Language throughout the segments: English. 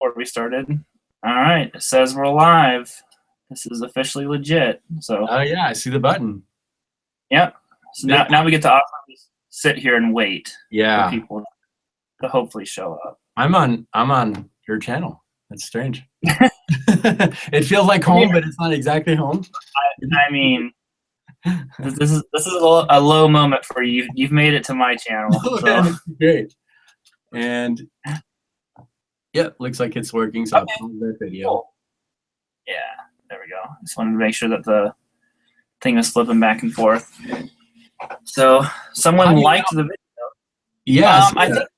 before we started. All right, it says we're live. This is officially legit. So, Oh yeah, I see the button. yep. So now we get to awkwardly sit here and wait for Yeah, people to hopefully show up. I'm on your channel. That's strange. It feels like home, but it's not exactly home. I mean, this is a low moment for you. You've made it to my channel. Oh, So. man, it's great. And yeah, looks like it's working. So Okay, I'll post that video. cool. Yeah, there we go. Just wanted to make sure that the thing is flipping back and forth. So someone liked the video. Yes. I think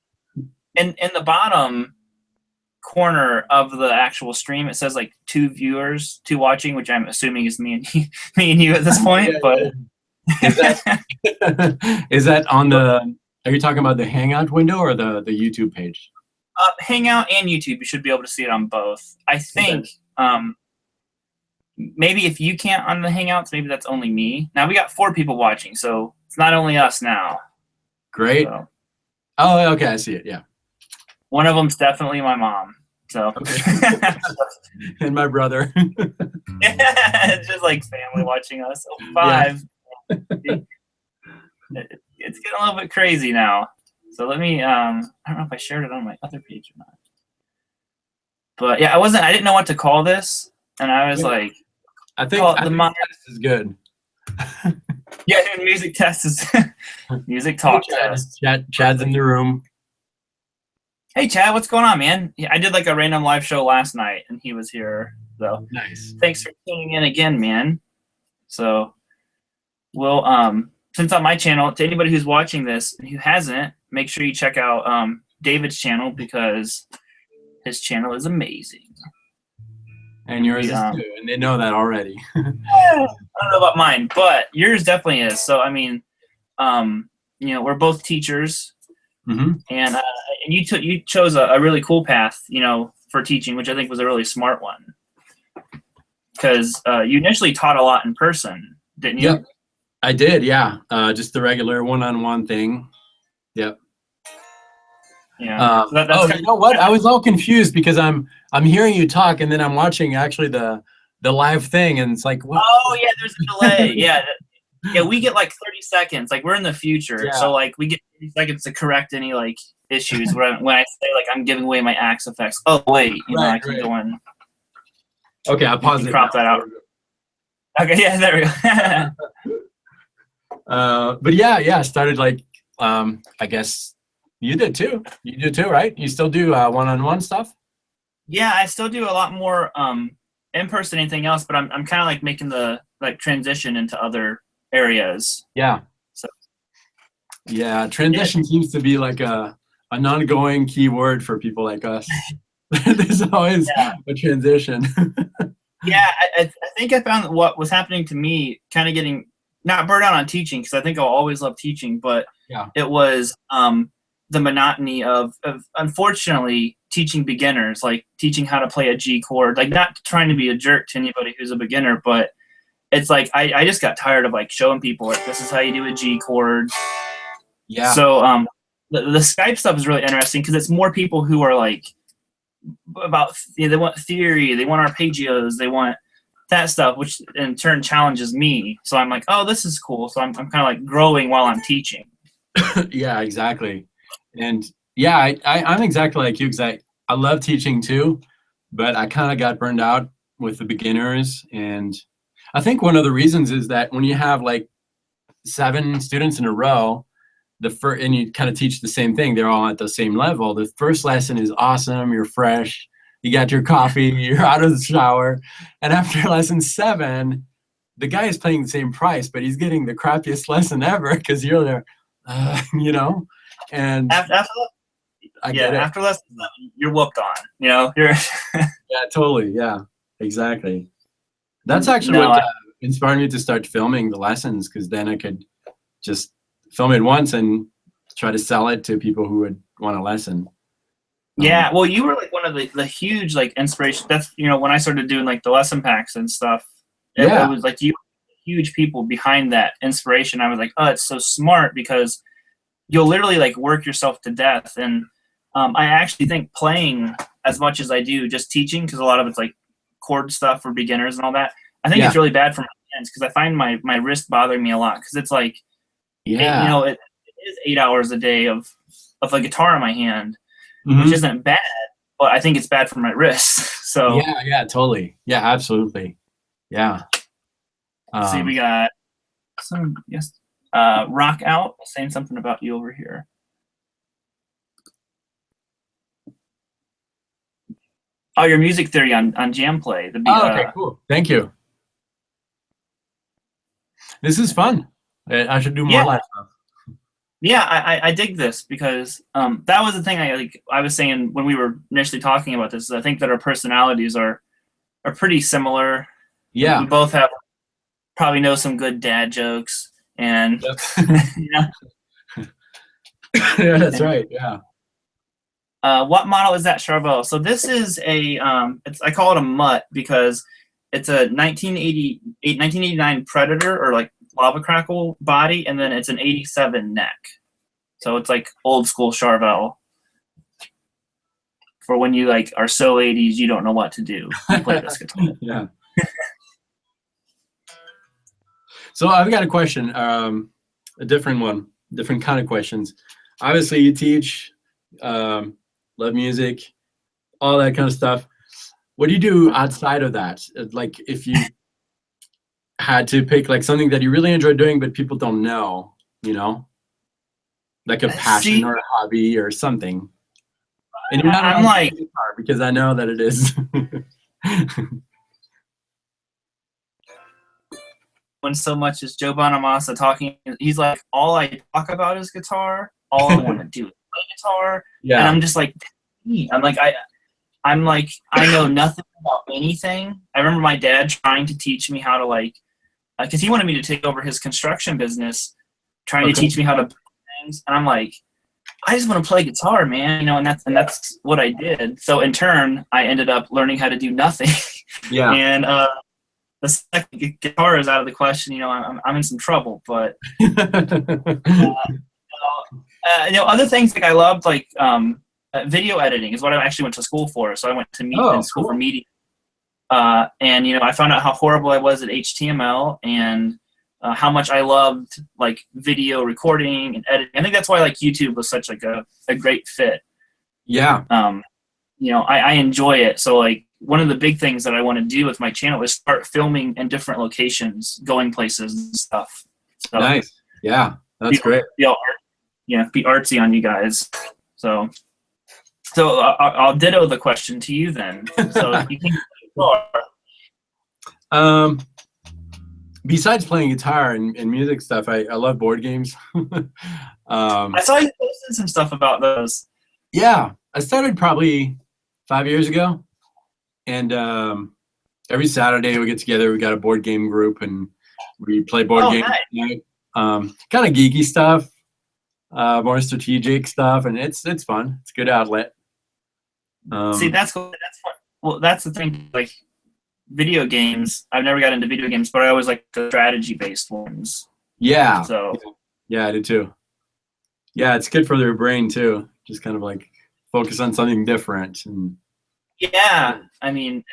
in the bottom corner of the actual stream it says like 2 viewers, 2 watching, which I'm assuming is me and you at this point. Yeah, but is that on the? Are you talking about the Hangout window or the YouTube page? Hangout and YouTube, you should be able to see it on both. I think maybe if you can't on the Hangouts, maybe that's only me. Now we got 4 people watching, so it's not only us now. Great. So. Oh, okay, I see it. Yeah. One of them's definitely my mom. So. Okay. And my brother. It's just like family watching us. 5. Yeah. It's getting a little bit crazy now. So let me. I don't know if I shared it on my other page or not. But yeah, I didn't know what to call this, and I was like, I think the test is good. Yeah, music test is music talk test. Chad's in the room. Hey Chad, what's going on, man? Yeah, I did like a random live show last night, and he was here. So nice. Thanks for tuning in again, man. So we'll since on my channel, to anybody who's watching this and who hasn't, make sure you check out David's channel because his channel is amazing. And yours is too, and they know that already. I don't know about mine, but yours definitely is. So I mean, you know, we're both teachers, and you chose a really cool path, you know, for teaching, which I think was a really smart one. Because you initially taught a lot in person, didn't you? Yep, I did. Yeah, just the regular one-on-one thing. Yep. Yeah. So you know what? I was all confused because I'm hearing you talk and then I'm watching actually the live thing and it's like, what? Oh yeah, there's a delay. Yeah, we get like 30 seconds. Like we're in the future, so like we get 30 seconds to correct any like issues when I say like I'm giving away my axe effects. Oh wait, you know I can go in. Okay, I'll pause it. Crop that out. Okay, yeah, there we go. But yeah, I started like I guess. You did too. You do too, right? You still do one-on-one stuff? Yeah, I still do a lot more in person, anything else, but I'm kind of like making the transition into other areas. Yeah. So. Yeah, transition seems to be like an ongoing keyword for people like us. There's always a transition. Yeah, I think I found what was happening to me, kind of getting not burned out on teaching because I think I'll always love teaching, but it was the monotony of unfortunately teaching beginners, like teaching how to play a G chord, like not trying to be a jerk to anybody who's a beginner, but it's like I just got tired of like showing people like this is how you do a G chord. Yeah. So the SKYPE stuff is really interesting because it's more people who are like about they want theory, they want arpeggios, they want that stuff, which in turn challenges me. So I'm like, oh, this is cool. So I'm kind of like growing while I'm teaching. Yeah, exactly. And yeah, I'm exactly like you because I love teaching too, but I kind of got burned out with the beginners. And I think one of the reasons is that when you have like 7 students in a row, and you kind of teach the same thing, they're all at the same level. The first lesson is awesome, you're fresh, you got your coffee, you're out of the shower. And after lesson 7, the guy is paying the same price, but he's getting the crappiest lesson ever because you're there, you know? And after lesson 7, you're whooped on, you know? You're yeah, totally. Yeah, exactly. That's actually what inspired me to start filming the lessons, because then I could just film it once and try to sell it to people who would want a lesson. Yeah, well, you were like one of the huge like inspiration. That's, you know, when I started doing like the lesson packs and stuff, it was like you huge people behind that inspiration. I was like, oh, it's so smart because you'll literally like work yourself to death. And I actually think playing as much as I do, just teaching, because a lot of it's like chord stuff for beginners and all that, I think it's really bad for my hands because I find my wrist bothering me a lot because it's like, it is 8 hours a day of a guitar in my hand, which isn't bad, but I think it's bad for my wrists. So yeah, totally. Yeah, absolutely. Yeah. see, we got some, Rock Out saying something about you over here. Oh, your music theory on Jamplay. Okay, cool. Thank you. This is fun. I should do more live stuff. Yeah, I dig this because that was the thing I was saying when we were initially talking about this. I think that our personalities are pretty similar. Yeah. We both probably know some good dad jokes and yeah, that's right. Yeah. What model is that, Charvel? So this is I call it a mutt because it's a 1989 Predator or like Lava Crackle body, and then it's an 87 neck. So it's like old school Charvel. For when you like are so 80s, you don't know what to do. You play this guitar. Yeah. So I've got a question, a different one, different kind of questions. Obviously, you teach, love music, all that kind of stuff. What do you do outside of that? Like if you had to pick like something that you really enjoy doing, but people don't know, like a passion or a hobby or something. And you're not I'm like, guitar because I know that it is. when so much as Joe Bonamassa talking, he's like, all I talk about is guitar. All I want to do is play guitar. Yeah. And I'm just like, I'm like, I know nothing about anything. I remember my dad trying to teach me how to because he wanted me to take over his construction business, trying to teach me how to build things. And I'm like, I just want to play guitar, man. And that's what I did. So in turn, I ended up learning how to do nothing. Yeah. And the second guitar is out of the question. I'm in some trouble. But other things like I loved video editing is what I actually went to school for. So I went to school for media. And I found out how horrible I was at HTML and how much I loved video recording and editing. I think that's why YouTube was such a great fit. Yeah. I enjoy it. So one of the big things that I want to do with my channel is start filming in different locations, going places and stuff. So, nice. Yeah, that's great. Be artsy on you guys. So I'll ditto the question to you then. So you think besides playing guitar and music stuff, I love board games. I saw you posted some stuff about those. Yeah, I started probably 5 years ago, and every Saturday we get together. We got a board game group, and we play board games. Nice. Kind of geeky stuff, more strategic stuff, and it's fun. It's a good outlet. See, that's cool. That's fun. Well, that's the thing. Video games. I've never got into video games, but I always like the strategy-based ones. Yeah. So. Yeah, I do too. Yeah, it's good for their brain too. Just kind of focus on something different. And yeah, I mean,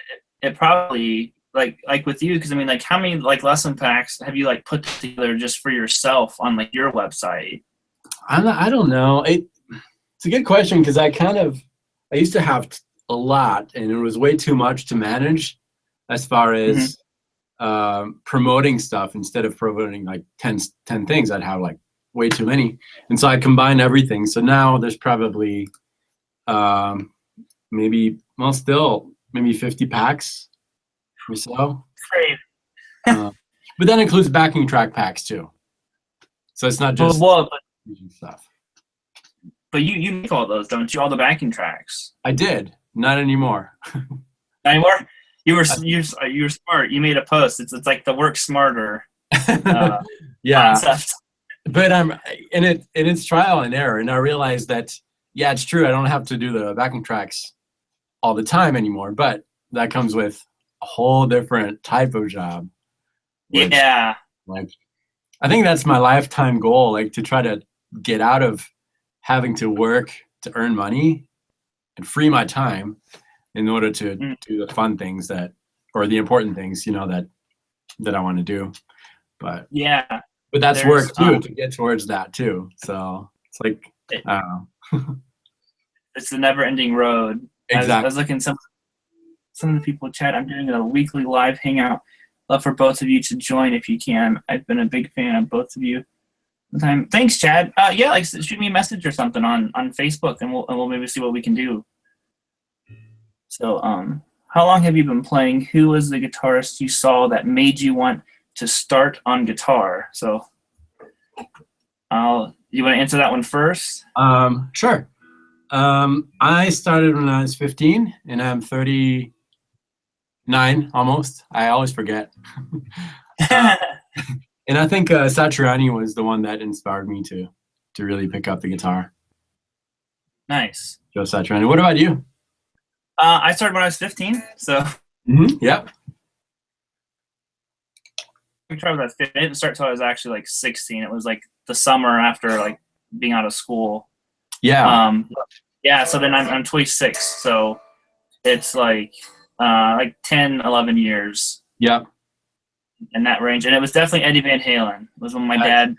it probably like with you, because how many lesson packs have you put together just for yourself on your website? I don't know. It's a good question because I used to have a lot, and it was way too much to manage as far as promoting stuff. Instead of promoting 10 things, I'd have way too many. And so I combined everything. So now there's probably maybe 50 packs or so. Great. But that includes backing track packs too. So it's not just stuff. But you make all those, don't you? All the backing tracks. I did. Not anymore. Not anymore? You were smart. You made a post. It's like the work smarter yeah. concept. But it's trial and error, and I realized that it's true. I don't have to do the backing tracks all the time anymore, but that comes with a whole different type of job. Which, yeah. I think that's my lifetime goal, to try to get out of having to work to earn money and free my time in order to do the fun things or the important things, that I want to do. But yeah, but that's work too, to get towards that too. So it's like, I don't know. It's the never-ending road. Exactly. I was looking some of the people chat. I'm doing a weekly live hangout. Love for both of you to join if you can. I've been a big fan of both of you. Thanks, Chad. Yeah, like shoot me a message or something on Facebook, and we'll maybe see what we can do. So, how long have you been playing? Who was the guitarist you saw that made you want to start on guitar? So, you want to answer that one first? Sure. I started when I was 15, and I'm 39 almost. I always forget. And I think Satriani was the one that inspired me to really pick up the guitar. Nice. Joe Satriani. What about you? I started when I was 15, so. Yep. I didn't start till I was actually like 16. It was like the summer after like being out of school. Yeah. Yeah. So then I'm 26. So it's like 10, 11 years. Yep. In that range, and it was definitely Eddie Van Halen. It was when my dad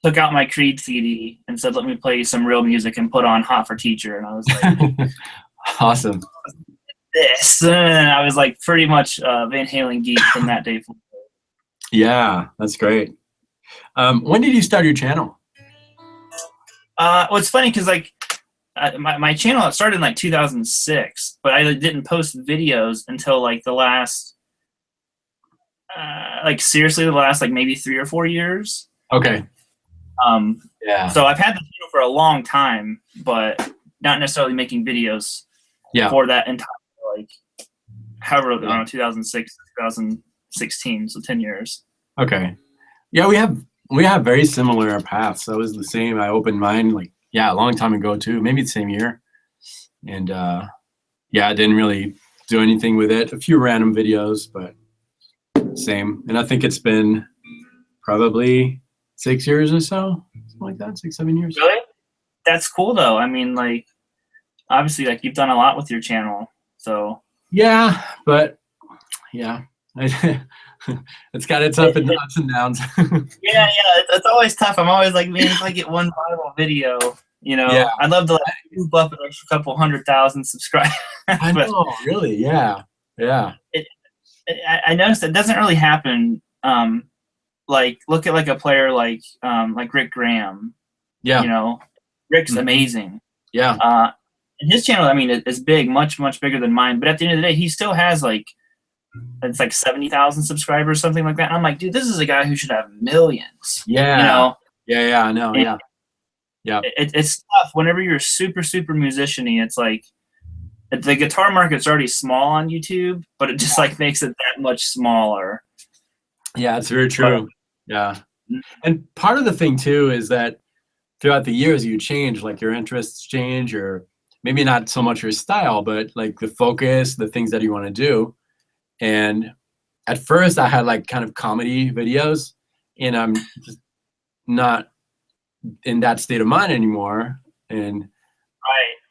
took out my Creed CD and said, "Let me play you some real music," and put on "Hot for Teacher," and I was like, "Awesome!" This, and I was like pretty much Van Halen geek from that day forward. Yeah, that's great. When did you start your channel? Well, it's funny because like my channel started in like 2006, but I didn't post videos until like the last. Seriously, the last like maybe 3 or 4 years. Okay. Yeah. So I've had the channel for a long time, but not necessarily making videos for that entire like however I don't know, 2006, 2016, so 10 years. Okay. Yeah, we have very similar paths. That was the same. I opened mine a long time ago too, maybe the same year. And I didn't really do anything with it. A few random videos, but same. And I think it's been probably 6 years or so, something like that, 6, 7 years. Really? That's cool though. I mean, like, obviously, like you've done a lot with your channel, so. Yeah, but yeah, it's got its ups and downs. Yeah, it's always tough. I'm always like, man, if I get one viral video, I'd love to like move up an extra couple 100,000 subscribers. I know, really, yeah. I noticed it doesn't really happen. Like look at like a player like Rick Graham. Yeah. Rick's amazing. Yeah. And his channel, I mean, is big, much bigger than mine. But at the end of the day, he still has it's like 70,000 subscribers, something like that. And I'm like, dude, this is a guy who should have millions. Yeah. Yeah, I know. And yeah. It's tough whenever you're super musician-y. It's like the guitar market's already small on YouTube, but it just like makes it that much smaller. Yeah, it's very true. Yeah. And part of the thing too is that throughout the years you change, like your interests change, or maybe not so much your style, but like the focus, the things that you want to do. And at first I had like kind of comedy videos, and I'm just not in that state of mind anymore. And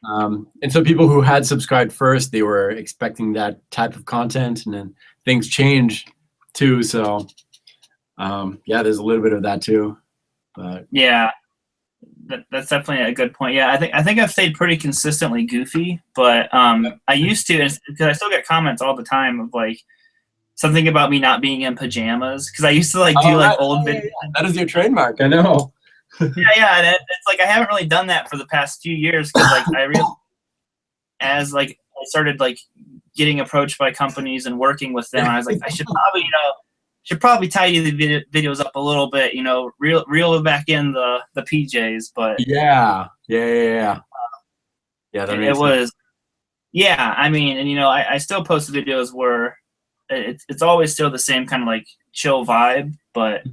and so people who had subscribed first, they were expecting that type of content, and then things change too. So there's a little bit of that too. But yeah, that's definitely a good point. Yeah, I think I've stayed pretty consistently goofy, but I used to, because I still get comments all the time of like something about me not being in pajamas, because I used to like do like old videos. Yeah. That is your trademark, I know. Yeah, and it's like I haven't really done that for the past few years, because like I realized as like I started like getting approached by companies and working with them, I was like, I should probably tidy the videos up a little bit, reel back in the PJs, but yeah, that makes sense. Yeah, I mean, and I still post videos where it's always still the same kind of like chill vibe, but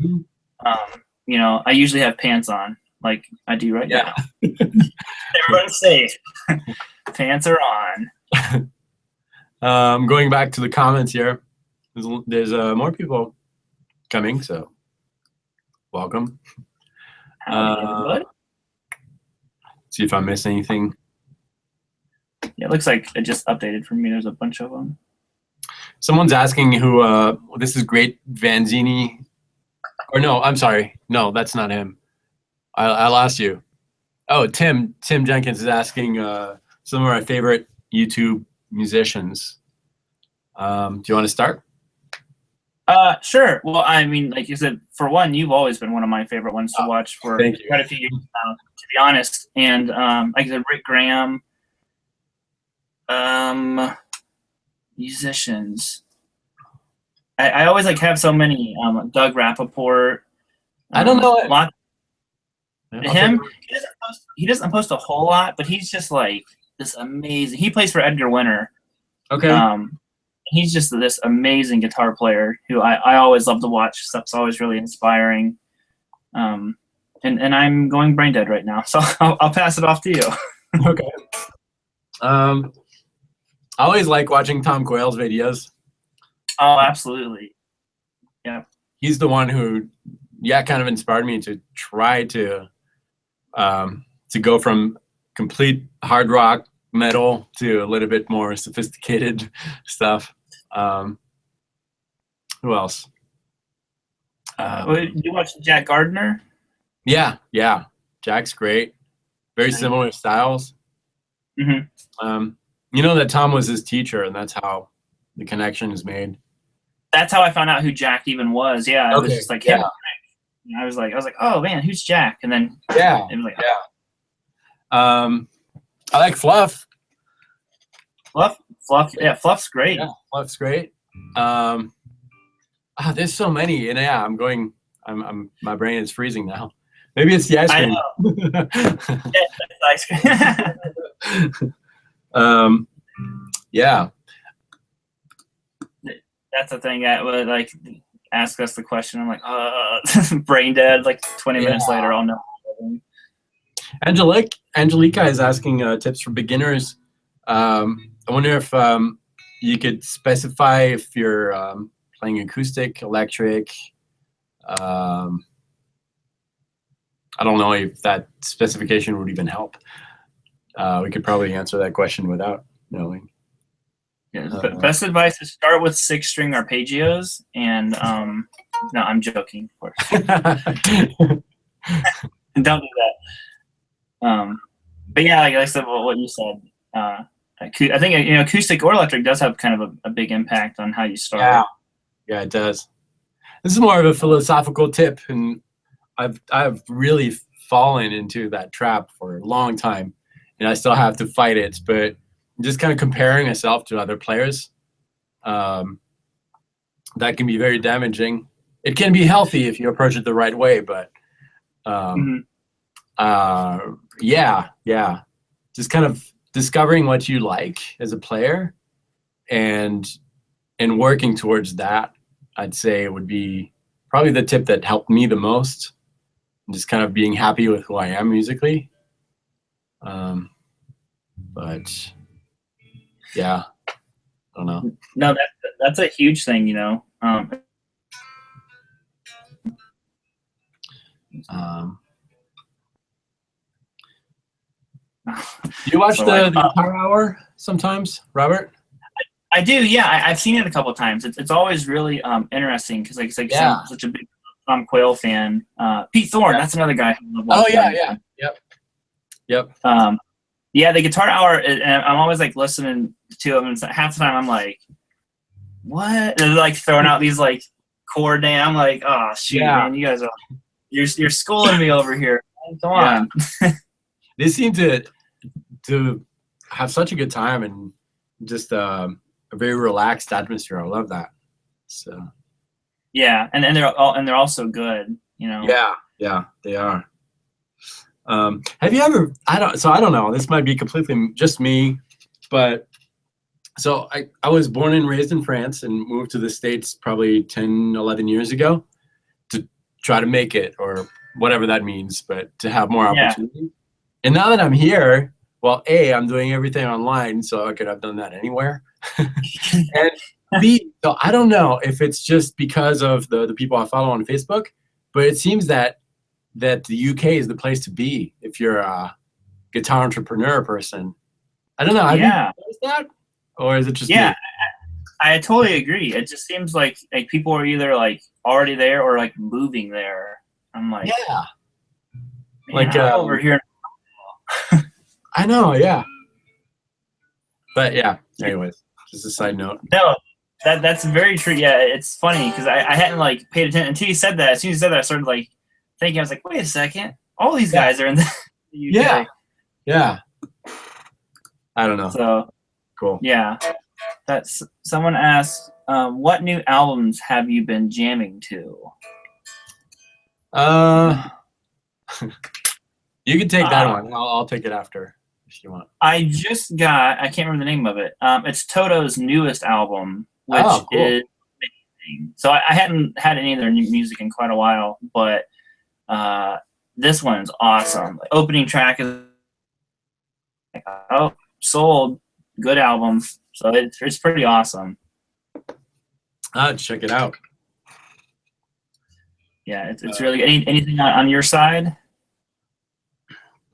I usually have pants on, like I do right now. Everyone's safe. Pants are on. Going back to the comments here, there's more people coming, so welcome. Howdy, everybody. See if I miss anything. Yeah, it looks like it just updated for me. There's a bunch of them. Someone's asking who, this is great Vanzini, or no, I'm sorry. No, that's not him. I lost you. Oh, Tim Jenkins is asking some of our favorite YouTube musicians. Do you want to start? Sure. Well, I mean, like you said, for one, you've always been one of my favorite ones to watch for quite a few years now, to be honest. And like I said, Rick Graham, musicians. I always like have so many. Doug Rappaport. I don't know it. Him, he doesn't post a whole lot, but he's just like this amazing. He plays for Edgar Winter. Okay. He's just this amazing guitar player who I always love to watch. Stuff's always really inspiring. And I'm going brain dead right now, so I'll pass it off to you. Okay. I always like watching Tom Quayle's videos. Oh, absolutely. Yeah. He's the one who, kind of inspired me to try to go from complete hard rock metal to a little bit more sophisticated stuff. Who else? You watch Jack Gardner? Yeah. Jack's great. Very similar styles. Mm-hmm. You know that Tom was his teacher, and that's how the connection is made. That's how I found out who Jack even was. Yeah, it was just like him. I was like, oh man, who's Jack? And then it was like, I like Fluff. Fluff, yeah, Fluff's great. Yeah, Fluff's great. There's so many, and I'm my brain is freezing now. Maybe it's the ice cream. Ice cream. Yeah. That's the thing that would like ask us the question. I'm like, brain dead. Like 20 minutes later, I'll know. Angelica is asking tips for beginners. I wonder if you could specify if you're playing acoustic, electric. I don't know if that specification would even help. We could probably answer that question without knowing. Yeah, best advice is start with 6-string arpeggios, and no, I'm joking, of course. Don't do that. But yeah, like I said, what you said, I think acoustic or electric does have kind of a big impact on how you start. Yeah, it does. This is more of a philosophical tip, and I've really fallen into that trap for a long time, and I still have to fight it, but just kind of comparing myself to other players, that can be very damaging. It can be healthy if you approach it the right way, but just kind of discovering what you like as a player and working towards that, I'd say would be probably the tip that helped me the most. Just kind of being happy with who I am musically. But yeah, I don't know. No, that's a huge thing, you know. Do you watch the Guitar Hour sometimes, Robert? I do, yeah. I've seen it a couple of times. It's always really interesting because I'm such a big Tom Quayle fan. Pete Thorne, that's another guy who I love. Yep. Yeah, the Guitar Hour, and I'm always like listening to them, and half the time I'm like, what? And they're like throwing out these like chord names. I'm like, oh shoot, man, you guys are you're schooling me over here. Come on. They seem to have such a good time and just a very relaxed atmosphere. I love that. So yeah, and they're all so good, you know. Yeah, they are. Have you ever, I don't know, this might be completely just me, but so I was born and raised in France and moved to the States probably 10, 11 years ago to try to make it, or whatever that means, but to have more opportunity. And now that I'm here, well, A, I'm doing everything online, so I could have done that anywhere. And B, so I don't know if it's just because of the people I follow on Facebook, but it seems that the UK is the place to be if you're a guitar entrepreneur person. I don't know. Have you Yeah. noticed that? Or is it just Yeah, me? I totally agree. It just seems like people are either like already there or like moving there. I'm like, Yeah. man, Like, I'm over here. I know, yeah. But yeah, anyways, just a side note. No, that's very true. Yeah, it's funny because I hadn't like paid attention until you said that. As soon as you said that, I started like thinking. I was like, wait a second, all these guys are in the UK. Yeah. Yeah. I don't know. So Cool. yeah, that's someone asked, what new albums have you been jamming to? You can take that one. I'll take it after if you want. I just got, I can't remember the name of it. It's Toto's newest album, which cool. is amazing. So I hadn't had any of their new music in quite a while, but this one's awesome. Like, opening track is like, oh, sold, good album. So it's pretty awesome. I'll check it out. Yeah, it's really good. Anything on your side?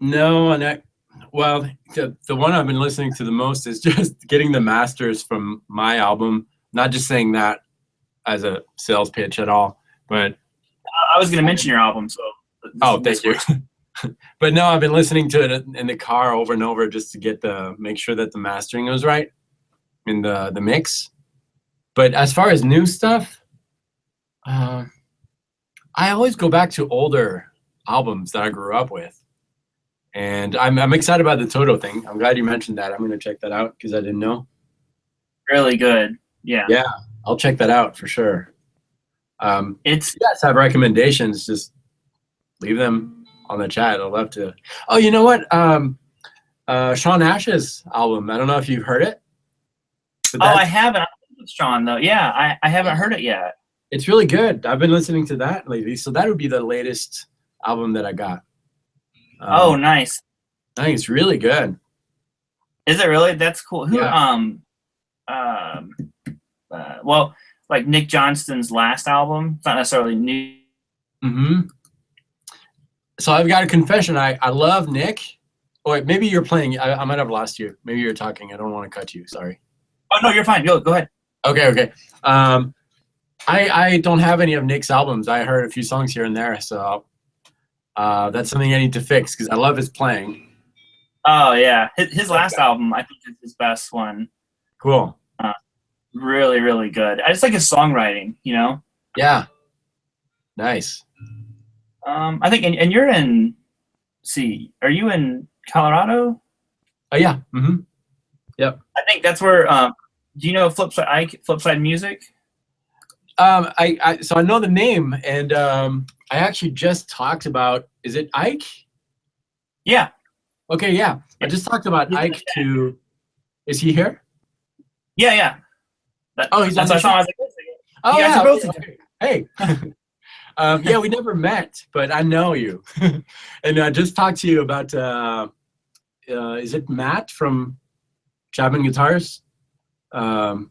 No, well, the one I've been listening to the most is just getting the masters from my album. Not just saying that as a sales pitch at all, but I was going to mention your album, so. Thank you. But no, I've been listening to it in the car over and over just to make sure that the mastering was right in the mix. But as far as new stuff, I always go back to older albums that I grew up with. And I'm excited about the Toto thing. I'm glad you mentioned that. I'm going to check that out because I didn't know. Really good. Yeah. Yeah, I'll check that out for sure. If you guys have recommendations, just leave them on the chat. I'd love to. Oh, you know what? Sean Ash's album. I don't know if you've heard it. I haven't. I with Sean though. Yeah, I haven't heard it yet. It's really good. I've been listening to that lately. So that would be the latest album that I got. Oh, nice. I think it's really good. Is it really? That's cool. Who? Yeah. Well, like Nick Johnston's last album. It's not necessarily new. Mm-hmm. So I've got a confession. I love Nick. Oh, wait, maybe you're playing. I might have lost you. Maybe you're talking. I don't want to cut you. Sorry. Oh no, you're fine. Go ahead. Okay. I don't have any of Nick's albums. I heard a few songs here and there, so that's something I need to fix because I love his playing. Oh yeah, his last album I think is his best one. Cool. Really, really good. I just like his songwriting. You know. Yeah. Nice. I think, and you're in. See, are you in Colorado? Oh yeah. Mm-hmm. Yep. I think that's where. Do you know Flipside Music? So I know the name, and I actually just talked about. Is it Ike? Yeah. Okay. Yeah. I just talked about Ike to. Is he here? Yeah. He's on the show. I was like, oh yeah. Okay. Hey. Yeah, we never met, but I know you. And I just talked to you about. Is it Matt from Chapman Guitars? 2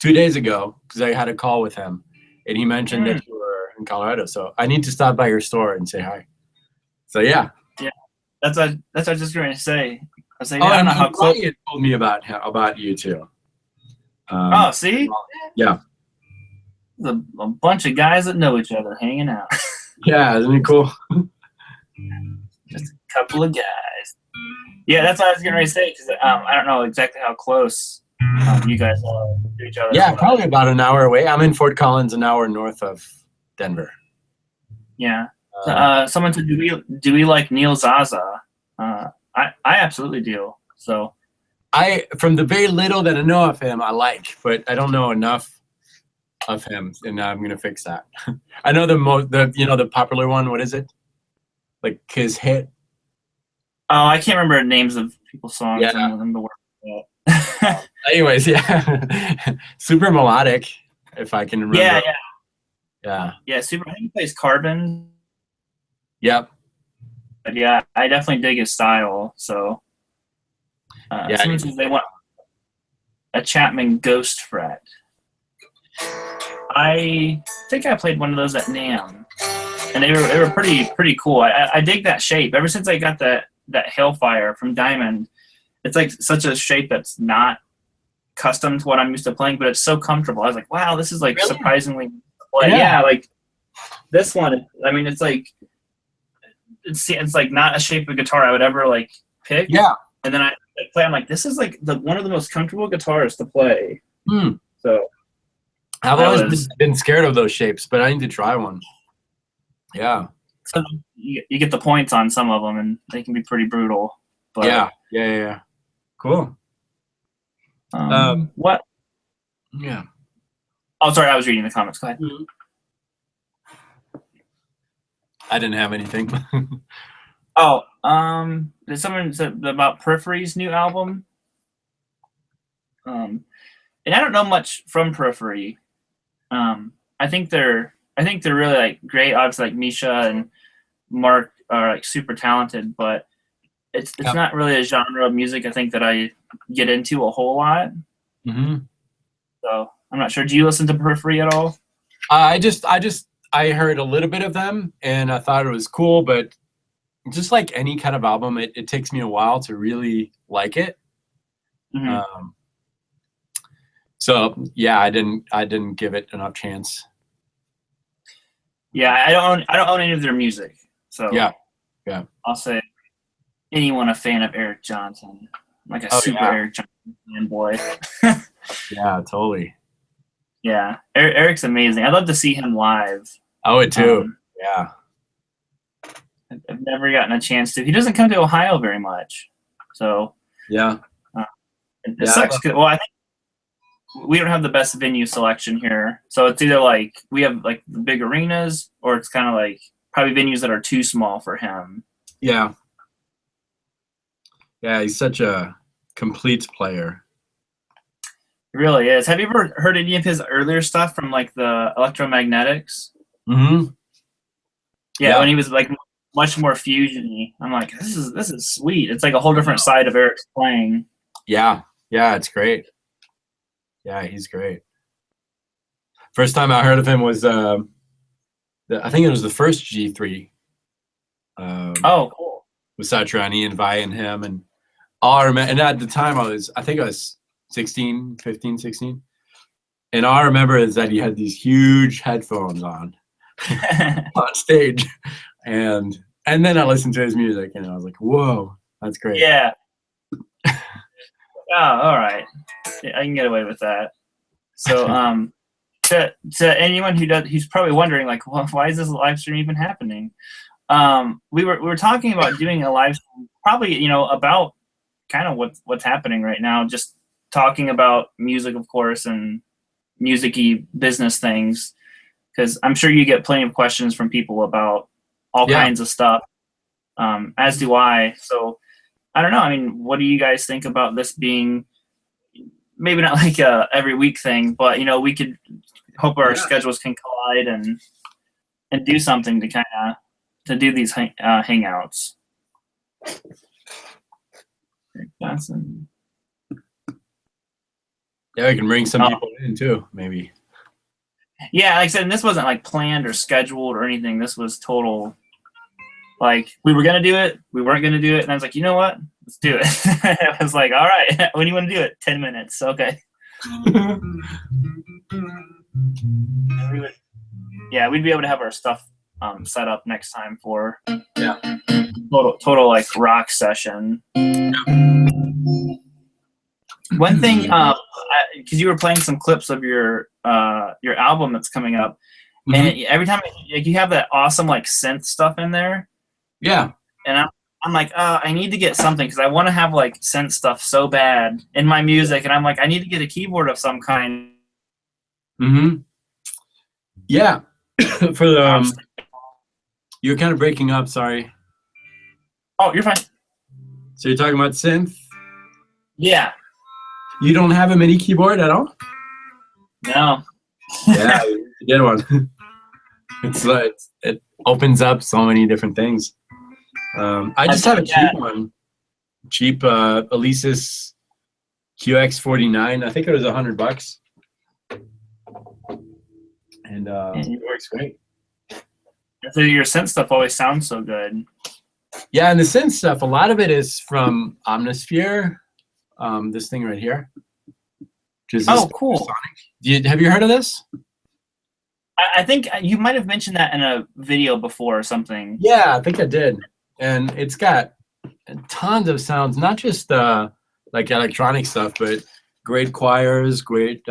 days ago, because I had a call with him, and he mentioned that you were in Colorado. So I need to stop by your store and say hi. So yeah. Yeah, that's what I was just going to say. I was saying, I don't know how close. Ryan told me about you too. See? Yeah. There's a bunch of guys that know each other hanging out. Yeah, isn't it cool? Just a couple of guys. Yeah, that's what I was going to say, because I don't know exactly how close you guys are to each other. Yeah, probably about an hour away. I'm in Fort Collins, an hour north of Denver. Yeah. Someone said, do we like Neil Zaza? I absolutely do. So from the very little that I know of him, I like, but I don't know enough of him, and I'm gonna fix that. I know the popular one. What is it? Like his hit. Oh, I can't remember names of people's songs. Yeah. I know them to work. Anyways, yeah, super melodic. If I can remember. Yeah. Super. I think he plays Carbon. Yep. But yeah, I definitely dig his style. So. Someone says they want a Chapman Ghost Fret. I think I played one of those at NAMM, and they were pretty cool. I dig that shape. Ever since I got that Hellfire from Diamond, it's like such a shape that's not custom to what I'm used to playing, but it's so comfortable. I was like, wow, this is like Really? surprisingly yeah, like this one. I mean, it's like it's like not a shape of guitar I would ever like pick. Yeah. And then I play. I'm like, this is like one of the most comfortable guitars to play. So I've always been scared of those shapes, but I need to try one. Yeah. So you get the points on some of them, and they can be pretty brutal. But yeah. Cool. What? Yeah. Oh, sorry, I was reading the comments. Go ahead. I didn't have anything. Oh, did someone say about Periphery's new album? And I don't know much from Periphery. I think they're really like great. Obviously, like Misha and Mark are like super talented, but it's not really a genre of music I think that I get into a whole lot. So I'm not sure. Do you listen to Periphery at all? I heard a little bit of them and I thought it was cool, but just like any kind of album, it takes me a while to really like it. So yeah, I didn't give it enough chance. Yeah, I don't own any of their music. So yeah. I'll say anyone a fan of Eric Johnson, like a super Eric Johnson fanboy. Yeah, totally. Yeah, Eric's amazing. I'd love to see him live. I would too. Yeah. I've never gotten a chance to. He doesn't come to Ohio very much, so yeah. It sucks. Well, I think we don't have the best venue selection here, so it's either like we have like the big arenas, or it's kind of like probably venues that are too small for him. Yeah. Yeah, he's such a complete player. He really is. Have you ever heard any of his earlier stuff from like the Electromagnetics? Yeah, when he was like much more fusion-y. I'm like, this is sweet. It's like a whole different side of Eric's playing. Yeah, it's great. Yeah, he's great. First time I heard of him was I think it was the first G3. Oh, cool. With Satriani and Vi and him, and all I remember, and at the time I think I was 15, 16. And all I remember is that he had these huge headphones on stage. And then I listened to his music and I was like, whoa, that's great. Yeah. Oh, all right. I can get away with that. So to anyone who's probably wondering, like, well, why is this live stream even happening? We were talking about doing a live stream, probably, about kind of what's happening right now, just talking about music, of course, and music-y business things, because I'm sure you get plenty of questions from people about all kinds of stuff, as do I. So I don't know. I mean, what do you guys think about this being maybe not like a every week thing, but we could hope our schedules can collide and do something to kind of to do these hangouts. Johnson. Yeah, we can bring some people in too, maybe. Yeah, like I said, and this wasn't like planned or scheduled or anything. This was total, like, we were gonna do it, we weren't gonna do it, and I was like, you know what? Let's do it. I was like, all right, when do you want to do it? 10 minutes. Okay. We'd be able to have our stuff set up next time for total like rock session. One thing, because you were playing some clips of your album that's coming up, and every time you have that awesome like synth stuff in there. Yeah. And I'm like, I need to get something because I want to have like synth stuff so bad in my music, and I'm like, I need to get a keyboard of some kind. Yeah. For the you're kind of breaking up. Sorry. Oh, you're fine. So you're talking about synth? Yeah. You don't have a MIDI keyboard at all? No. Yeah, get one. It opens up so many different things. I just have a cheap one. Cheap Alesis QX49. I think it was $100. And it works great. So your synth stuff always sounds so good. Yeah, and the synth stuff, a lot of it is from Omnisphere. this thing right here. Oh, cool. Have you heard of this? I think you might have mentioned that in a video before or something. Yeah, I think I did. And it's got tons of sounds, not just like electronic stuff, but great choirs, great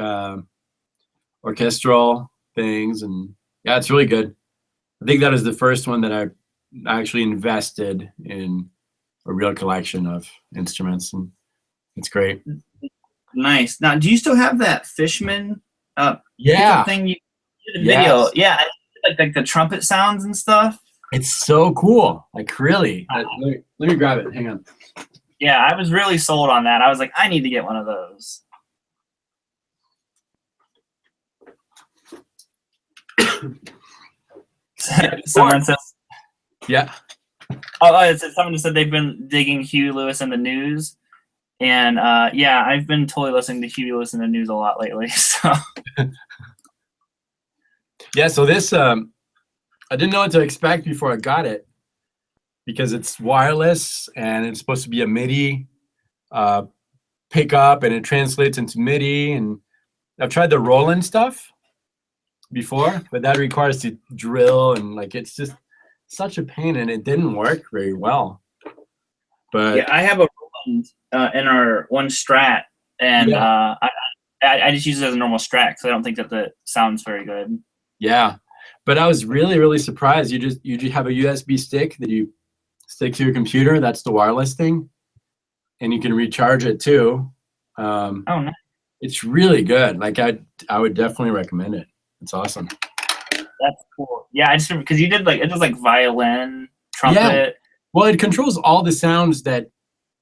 orchestral things, and yeah, it's really good. I think that is the first one that I actually invested in a real collection of instruments, and it's great. Nice. Now, do you still have that Fishman yeah thing you did a video? Yeah, like the trumpet sounds and stuff. It's so cool. Like really. Let me grab it. Hang on. Yeah, I was really sold on that. I was like, I need to get one of those. Someone says, yeah. Oh, someone just said they've been digging Huey Lewis and the News, and yeah, I've been totally listening to Huey Lewis and the News a lot lately. So yeah, so this I didn't know what to expect before I got it, because it's wireless and it's supposed to be a MIDI pickup, and it translates into MIDI. And I've tried the Roland stuff before, but that requires to drill, and like it's just such a pain, and it didn't work very well. But yeah, I have a Roland in our one Strat, and yeah. I just use it as a normal Strat because I don't think that the sounds very good. Yeah, but I was really surprised. You just have a USB stick that you stick to your computer. That's the wireless thing, and you can recharge it too. Oh, nice. It's really good. Like I would definitely recommend it. It's awesome. That's cool. Yeah, I just because you did it does like violin, trumpet. Yeah. Well, it controls all the sounds that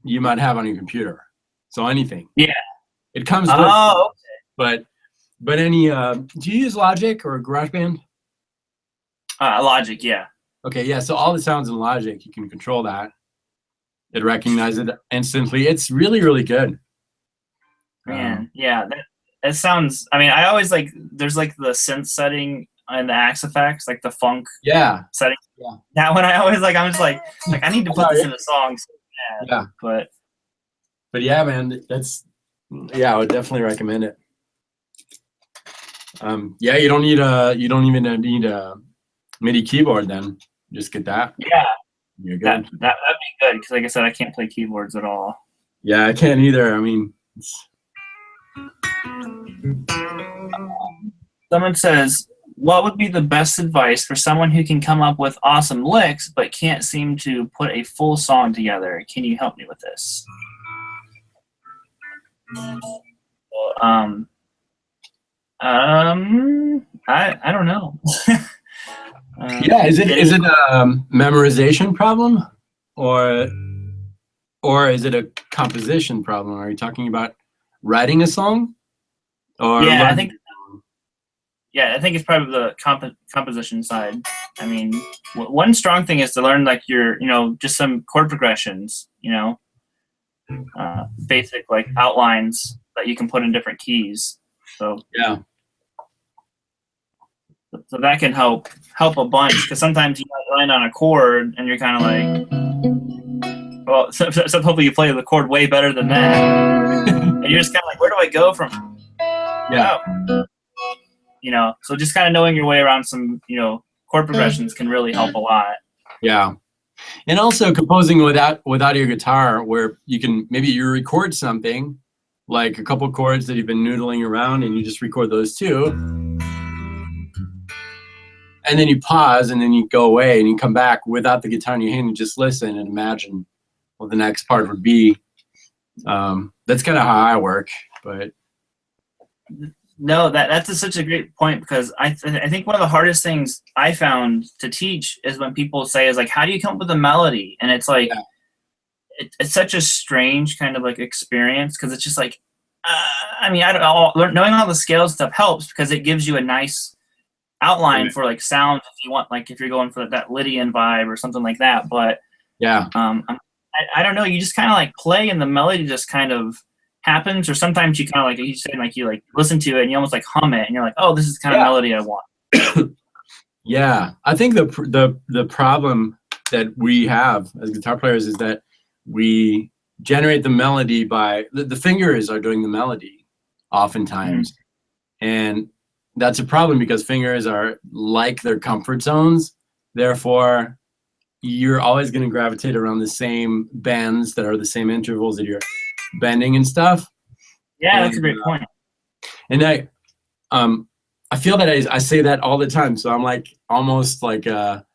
you might have on your computer. So anything. Yeah. It comes with. Oh, okay. But any do you use Logic or GarageBand? Logic, yeah. Okay, yeah. So all the sounds in Logic, you can control that. It recognizes it instantly. It's really good. Man, yeah. That sounds. I mean, I always there's like the synth setting and the axe effects, like the funk. Yeah. Setting. Yeah. That one, I'm just like I need to put this in a song. So yeah. But yeah, man, I would definitely recommend it. Yeah, you don't even need a MIDI keyboard then. Just get that. Yeah. You're good. That'd be good because, like I said, I can't play keyboards at all. Yeah, I can't either. I mean, someone says, what would be the best advice for someone who can come up with awesome licks but can't seem to put a full song together? Can you help me with this? I don't know. Yeah, is it a memorization problem, or is it a composition problem? Are you talking about writing a song? Or yeah, I think it's probably the composition side. I mean, one strong thing is to learn like just some chord progressions, basic like outlines that you can put in different keys. So yeah. So that can help a bunch, because sometimes you might land on a chord and you're kind of like, well, so hopefully you play the chord way better than that, and you're just kind of like, where do I go from? Yeah. So just kind of knowing your way around some chord progressions can really help a lot. Yeah, and also composing without your guitar, where you record something like a couple chords that you've been noodling around, and you just record those two. And then you pause, and then you go away, and you come back without the guitar in your hand and just listen and imagine what the next part would be. That's kind of how I work. But no, that's such a great point, because I think one of the hardest things I found to teach is when people say is like, how do you come up with a melody? And it's like, it's such a strange kind of like experience, because it's just like, I mean, knowing all the scales and stuff helps, because it gives you a nice outline for like sounds if you want, like if you're going for that Lydian vibe or something like that. But yeah, I don't know, you just kind of like play and the melody just kind of happens, or sometimes you kind of like you said, like you like listen to it and you almost like hum it and you're like, oh, this is the kind of melody I want. Yeah, I think the problem that we have as guitar players is that we generate the melody by the fingers are doing the melody oftentimes. And that's a problem because fingers are like their comfort zones. Therefore, you're always going to gravitate around the same bends that are the same intervals that you're bending and stuff. Yeah, that's a great point. And I feel that I say that all the time. So I'm like almost like a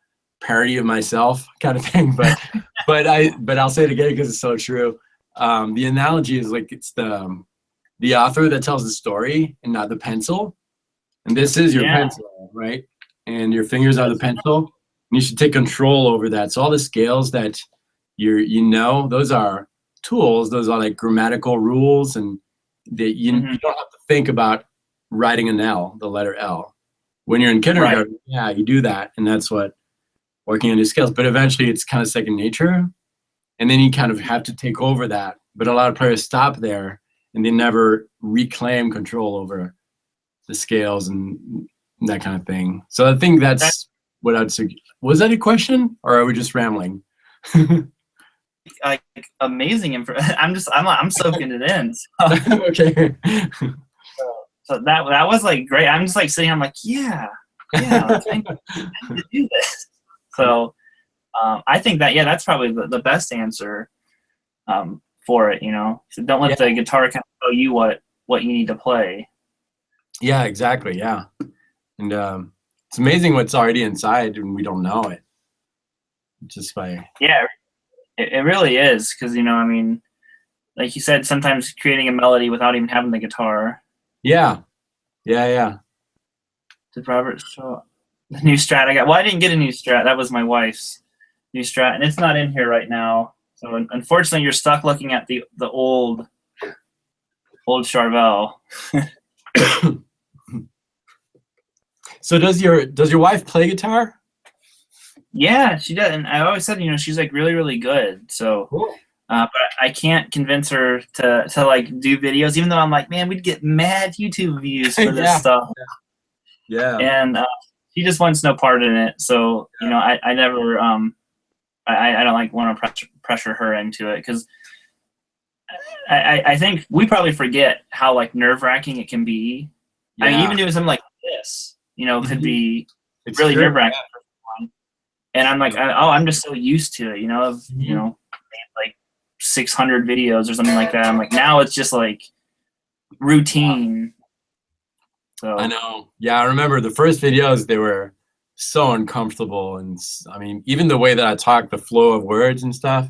parody of myself kind of thing. But I'll say it again because it's so true. The analogy is like it's the author that tells the story and not the pencil. And this is your pencil, right? And your fingers are the pencil. And you should take control over that. So all the scales that those are tools. Those are like grammatical rules, and that you don't have to think about writing an L, the letter L. When you're in kindergarten, you do that, and that's what working on your skills. But eventually, it's kind of second nature, and then you kind of have to take over that. But a lot of players stop there, and they never reclaim control over the scales and that kind of thing. So I think that's what I'd suggest. Was that a question, or are we just rambling? Like amazing information. I'm soaking it in. So. Okay. So that was like great. I'm just like sitting. I'm like, yeah, like, I need to do this. So I think that's probably the best answer for it. So don't let the guitar kind of tell you what you need to play. Yeah, exactly. Yeah, and it's amazing what's already inside, and we don't know it. Just by it really is, because I mean, like you said, sometimes creating a melody without even having the guitar. Yeah. Did Robert show the new Strat I got? Well, I didn't get a new Strat. That was my wife's new Strat, and it's not in here right now. So unfortunately, you're stuck looking at the old Charvel. So does your wife play guitar? Yeah, she does, and I always said, she's like really, really good. So, cool. But I can't convince her to like do videos, even though I'm like, man, we'd get mad YouTube views for this stuff. Yeah. And she just wants no part in it. So I never I don't like want to pressure her into it, because I think we probably forget how like nerve-wracking it can be. Yeah. I mean, even doing something like this, could be really nerve-wracking for someone. And I'm like, I'm just so used to it, of like 600 videos or something like that. I'm like, now it's just like routine. So I know. Yeah, I remember the first videos, they were so uncomfortable, and I mean, even the way that I talk, the flow of words and stuff.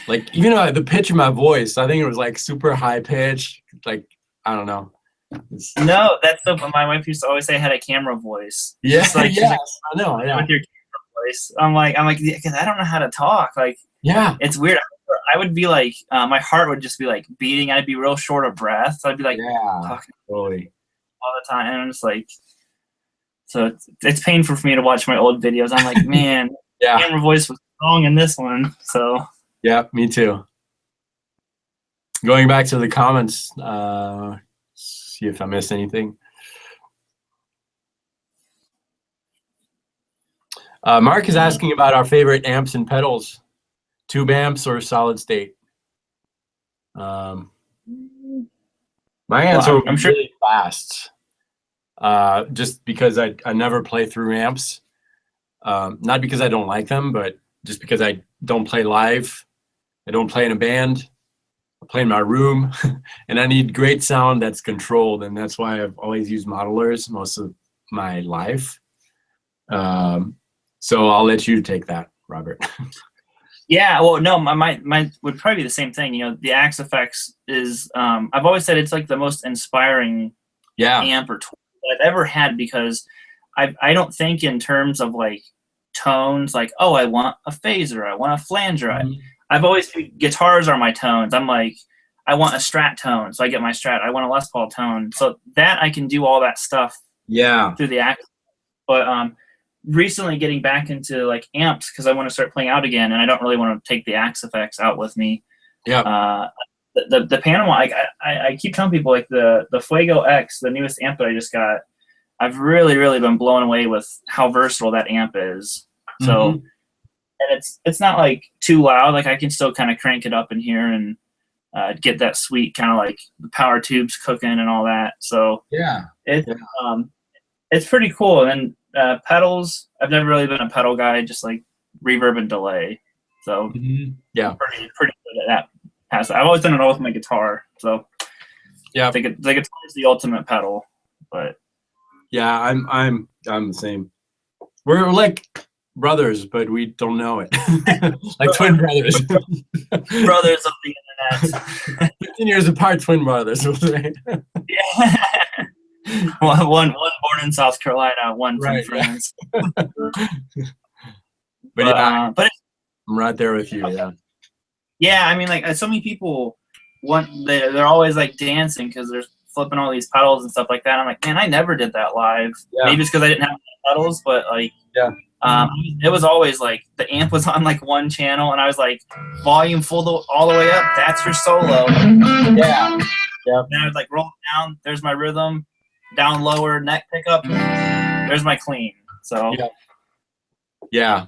Like even the pitch of my voice, I think it was like super high pitch. Like I don't know. No, that's so. My wife used to always say I had a camera voice. Yeah, like, I know. Yeah. With your camera voice, I'm like, because I don't know how to talk. Like, it's weird. I would be like, my heart would just be like beating. I'd be real short of breath. So I'd be like talking totally all the time, and I'm just like, so it's painful for me to watch my old videos. I'm like, man, camera voice was wrong in this one. So yeah, me too. Going back to the comments, see if I missed anything. Mark is asking about our favorite amps and pedals, tube amps or solid state. My answer would be really fast, just because I never play through amps. Not because I don't like them, but just because I don't play live. I don't play in a band. I play in my room, and I need great sound that's controlled, and that's why I've always used modelers most of my life. So I'll let you take that, Robert. Yeah, well, no, mine would probably be the same thing. The Axe Effects is, I've always said it's like the most inspiring amp or tool I've ever had, because I don't think in terms of like tones, like, oh, I want a phaser, I want a flanger. I've always, guitars are my tones. I'm like, I want a Strat tone, so I get my Strat. I want a Les Paul tone, so that I can do all that stuff through the Axe. But recently getting back into like amps, because I want to start playing out again, and I don't really want to take the Axe Effects out with me. The Panama, I keep telling people, like the Fuego X, the newest amp that I just got, I've really been blown away with how versatile that amp is. So and it's not like too loud. Like I can still kind of crank it up in here and get that sweet kind of like the power tubes cooking and all that. So Yeah. It's pretty cool. And pedals, I've never really been a pedal guy, just like reverb and delay. So yeah, pretty good at that. I've always done it all with my guitar. So yeah, the guitar is the ultimate pedal. But yeah, I'm the same. We're like brothers, but we don't know it. Like twin brothers. Brothers of the internet. 15 years apart, twin brothers. We'll say. Yeah. one born in South Carolina, one from France. But yeah, but I'm right there with you. Yeah. Yeah, I mean, like so many people they're always like dancing because they're flipping all these pedals and stuff like that. I'm like, man, I never did that live. Yeah. Maybe it's because I didn't have pedals, but like, yeah. It was always like the amp was on like one channel, and I was like, volume full all the way up. That's your solo. Yeah. Yeah. Then I would like roll it down. There's my rhythm. Down lower neck pickup. There's my clean. So. Yeah. Yeah.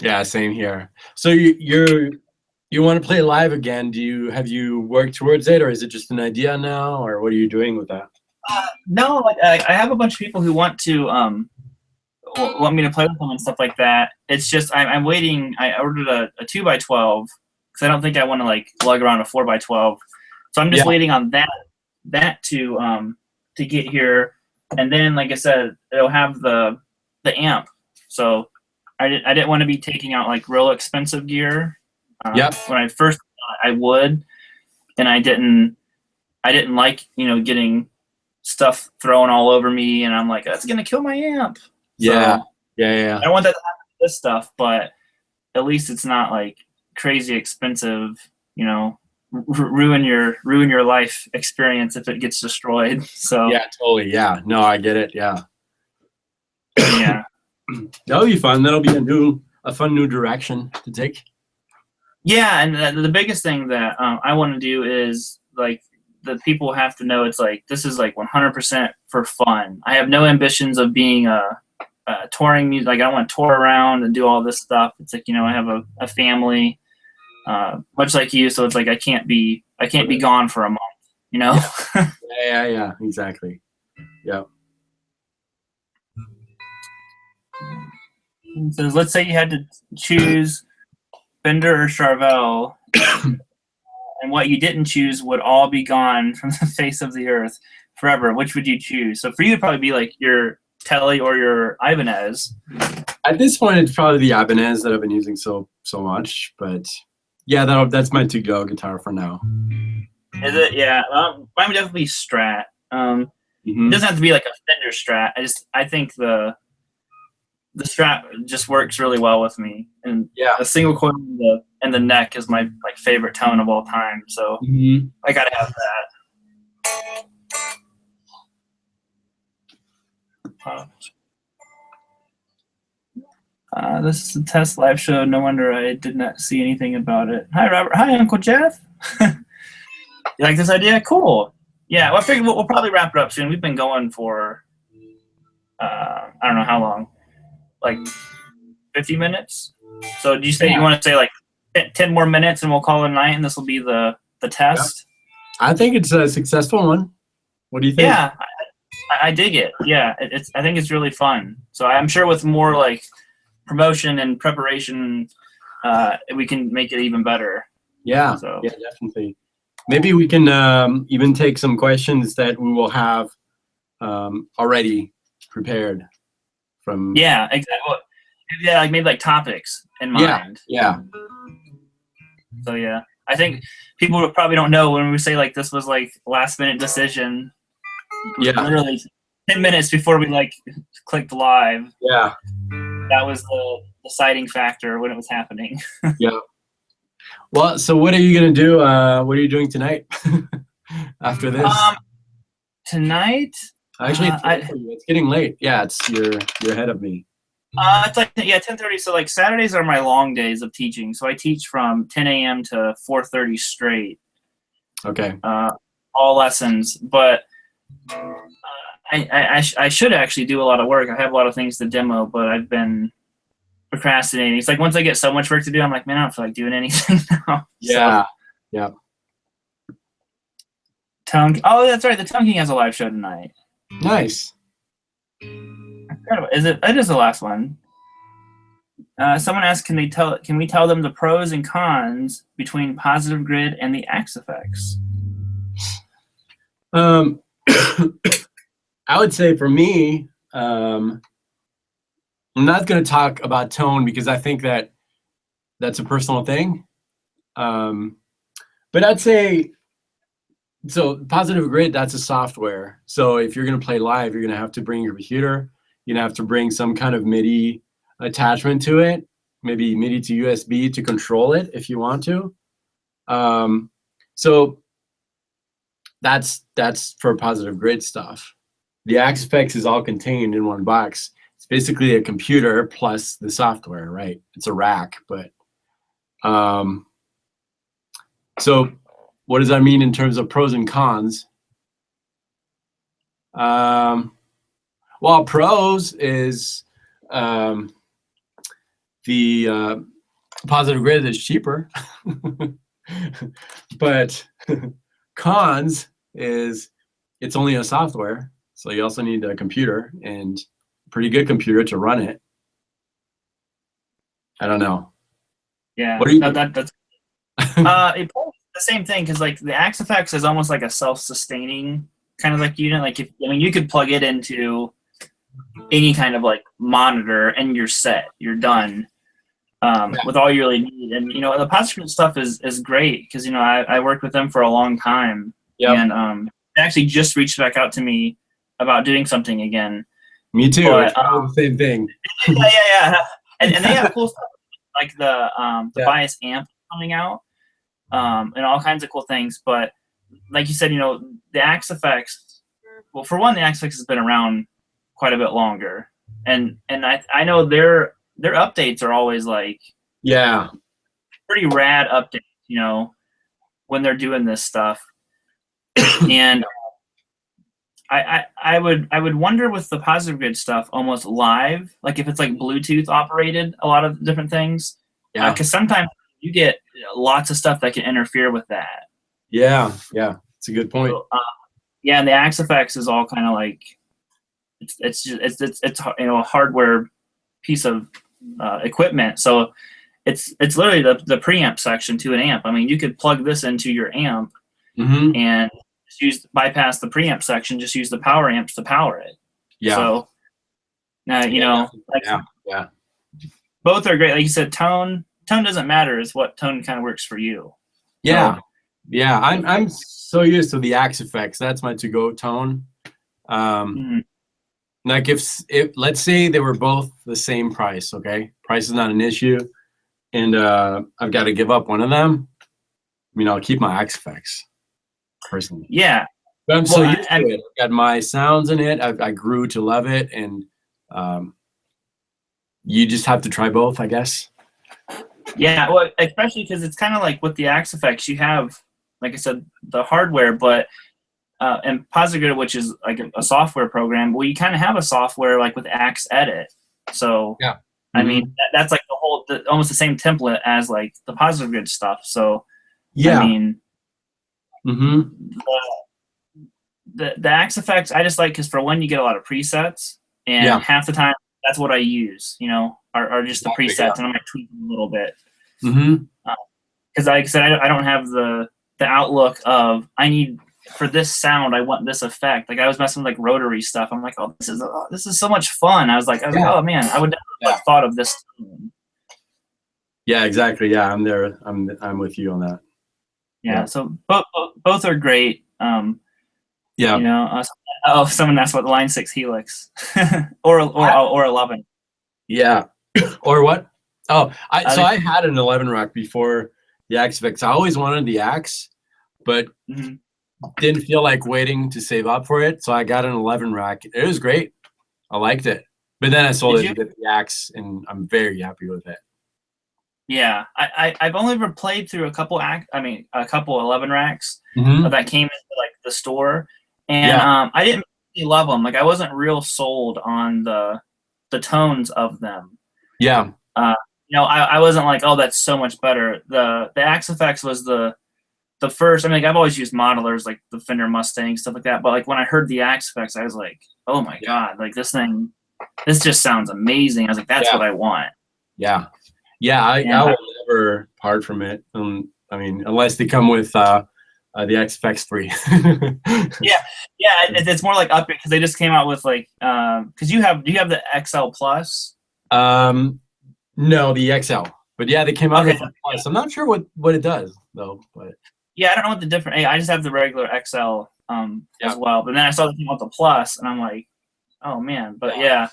Yeah. Same here. So you want to play live again? Have you worked towards it, or is it just an idea now, or what are you doing with that? No, like I have a bunch of people who want me to play with them and stuff like that. It's just I'm waiting. I ordered a 2x12 because I don't think I want to like lug around a 4x12. So I'm just waiting on that to get here, and then like I said, it'll have the amp. So I didn't want to be taking out like real expensive gear. When I first thought I would, and I didn't like getting stuff thrown all over me, and I'm like, that's gonna kill my amp. Yeah. So, yeah. I don't want that to happen with this stuff, but at least it's not like crazy expensive, ruin your life experience if it gets destroyed. So yeah, totally. Yeah, no, I get it. Yeah. Yeah. That'll be fun. That'll be a fun new direction to take. Yeah, and the biggest thing that I want to do is like the people have to know it's like this is like 100% for fun. I have no ambitions of being a touring music. Like I don't want to tour around and do all this stuff. It's like I have a family, much like you. So it's like I can't be gone for a month. Yeah, exactly. Yeah. So let's say you had to choose Fender or Charvel, and what you didn't choose would all be gone from the face of the earth forever. Which would you choose? So for you, it'd probably be like your Tele or your Ibanez. At this point, it's probably the Ibanez that I've been using so much. But yeah, that's my to-go guitar for now. Is it? Yeah, mine would definitely be Strat. It doesn't have to be like a Fender Strat. I think the Strat just works really well with me, and a single coil in the neck is my favorite tone of all time. So I gotta have that. This is a test live show. No wonder I did not see anything about it. Hi, Robert. Hi, Uncle Jeff. You like this idea? Cool. Yeah, well, I figured we'll probably wrap it up soon. We've been going for I don't know how long. Like 50 minutes. So do you say you want to say like 10 more minutes and we'll call it a night and this will be the test? Yeah. I think it's a successful one. What do you think? Yeah, I dig it. Yeah, I think it's really fun. So I'm sure with more like promotion and preparation, we can make it even better. Yeah, so. Yeah, definitely. Maybe we can even take some questions that we will have already prepared. Yeah, exactly. Yeah, like maybe like topics in mind. Yeah. So yeah, I think people probably don't know when we say like this was like last minute decision. Yeah. Literally 10 minutes before we like clicked live. Yeah. That was the deciding factor when it was happening. Yeah. Well, so what are you gonna do? What are you doing tonight after this? Tonight. Actually, it's getting late. Yeah, you're ahead of me. It's like 10:30. So like Saturdays are my long days of teaching. So I teach from 10 a.m. to 4:30 straight. Okay. All lessons, but I should actually do a lot of work. I have a lot of things to demo, but I've been procrastinating. It's like once I get so much work to do, I'm like, man, I don't feel like doing anything now. Yeah. So, Yeah. Tone. Oh, that's right. The Tone King has a live show tonight. Nice. Incredible. Is it? It is the last one. Someone asked, can we tell them the pros and cons between Positive Grid and the Axe effects? I would say for me, I'm not going to talk about tone because I think that that's a personal thing. But I'd say, so Positive Grid, that's a software. So if you're going to play live, you're going to have to bring your computer. You're going to have to bring some kind of MIDI attachment to it, maybe MIDI to USB to control it if you want to. So that's for Positive Grid stuff. The Axe Effects is all contained in one box. It's basically a computer plus the software, right? It's a rack, but so what does that mean in terms of pros and cons? Well, pros is the Positive Grid is cheaper, but cons is it's only a software, so you also need a computer and a pretty good computer to run it. I don't know. Yeah, what do you that's the same thing, because like the Axe Effects is almost like a self-sustaining kind of like unit. Like you could plug it into any kind of like monitor and you're set, you're done with all you really need. And the Positive Grid stuff is great because I worked with them for a long time. Yep. And they actually just reached back out to me about doing something again. Me too. But, it's the same thing. Yeah. And they have cool stuff like the bias amp coming out, and all kinds of cool things. But like you said, the Axe Effects. Well, for one, the Axe Effects has been around quite a bit longer, and I know their updates are always like pretty rad updates. When they're doing this stuff, and I would wonder with the Positive Grid stuff almost live, like if it's like Bluetooth operated, a lot of different things. Yeah. Because sometimes you get lots of stuff that can interfere with that. Yeah. It's a good point. So, yeah, and the Axe Effects is all kind of like it's a hardware piece of equipment. So it's literally the preamp section to an amp. I mean, you could plug this into your amp and just bypass the preamp section, just use the power amps to power it. Yeah. So now both are great. Like you said, tone doesn't matter. It's what tone kind of works for you. Yeah. Yeah. I'm so used to the Axe Effects. That's my to-go tone. Like if let's say they were both the same price, okay? Price is not an issue, and I've got to give up one of them. I'll keep my Axe Effects personally. Yeah. But I'm so used to it. I've got my sounds in it. I grew to love it, and you just have to try both, I guess. Yeah, well, especially because it's kind of like with the Axe Effects, you have, like I said, the hardware, but and Positive Grid, which is like a software program, well, you kind of have a software like with Axe Edit. So yeah, I mean that's like almost the same template as like the Positive Grid stuff. So yeah, I mean, the Axe Effects I just like because for one you get a lot of presets, and half the time that's what I use. Are just the presets, and I might tweak them a little bit. Because like I said, I don't have the outlook of I need. For this sound, I want this effect. Like I was messing with like rotary stuff. I'm like, oh, this is so much fun. I was like, oh man, I would never have thought of this. Yeah, exactly. Yeah, I'm there. I'm with you on that. Yeah. So both are great. Yeah. Someone asked about the Line 6 Helix or 11. Yeah. Or what? Oh, I had an 11 rack before the Axe Effects. I always wanted the Axe, but didn't feel like waiting to save up for it, so I got an 11 rack. It was great. I liked it, but then I sold it to get the Axe, and I'm very happy with it. Yeah, I've only ever played through a couple 11 racks that came into like the store, and I didn't really love them. Like I wasn't real sold on the tones of them. Yeah. You know, I wasn't like, oh, that's so much better. The Axe Effects was the first. I mean, like, I've always used modelers like the Fender Mustang, stuff like that. But like when I heard the Axe Effects, I was like, oh my god, like this just sounds amazing. I was like, that's what I want. Yeah, I will never part from it. I mean, unless they come with the XFX 3. yeah, it's more like upgrade because they just came out with like because do you have the XL Plus? No, the XL. But yeah, they came out with the Plus. I'm not sure what it does though. But yeah, I don't know what the difference. Hey, I just have the regular XL as well. But then I saw the thing with the Plus, and I'm like, oh man. But yeah,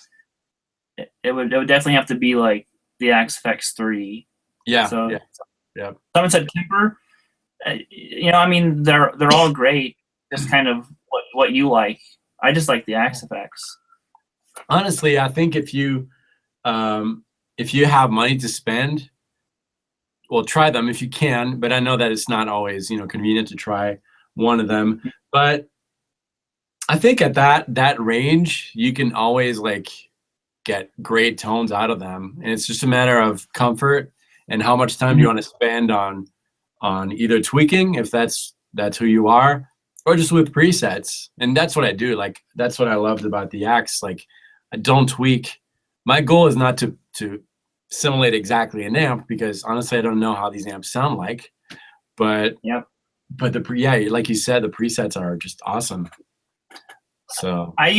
it would definitely have to be like the XFX 3. Yeah. So someone said Kemper. You know, I mean, they're all great. Just kind of what you like. I just like the Axe Effects. Honestly, I think if you have money to spend, well, try them if you can. But I know that it's not always convenient to try one of them. But I think at that range, you can always like get great tones out of them, and it's just a matter of comfort and how much time you want to spend on either tweaking, if that's who you are, or just with presets. And that's what I do. Like, that's what I loved about the Axe. Like, I don't tweak. My goal is not to simulate exactly an amp, because honestly, I don't know how these amps sound like. But like you said, the presets are just awesome. So I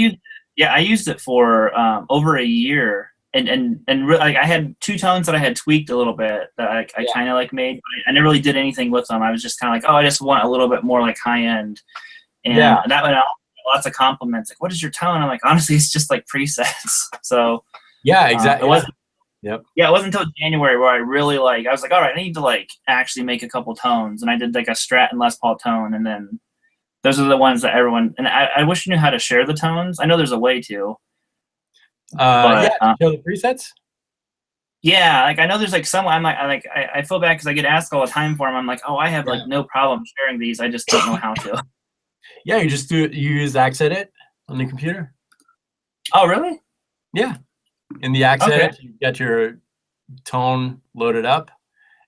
used it for over a year. And like I had 2 tones that I had tweaked a little bit that I kind of like made. But I never really did anything with them. I was just kind of like, oh, I just want a little bit more like high end. And that went out lots of compliments. Like, what is your tone? I'm like, honestly, it's just like presets. So yeah, exactly. It wasn't until January where I really I was like, all right, I need to like actually make a couple tones. And I did like a Strat and Les Paul tone, and then those are the ones that everyone. And I wish you knew how to share the tones. I know there's a way to. Show the presets. Yeah, like I know there's like some. I feel bad because I get asked all the time for them. I'm like, oh, I have like no problem sharing these. I just don't know how to. Yeah, you use Axe Edit on the computer. Oh, really? Yeah, in the Axe Edit, you get your tone loaded up,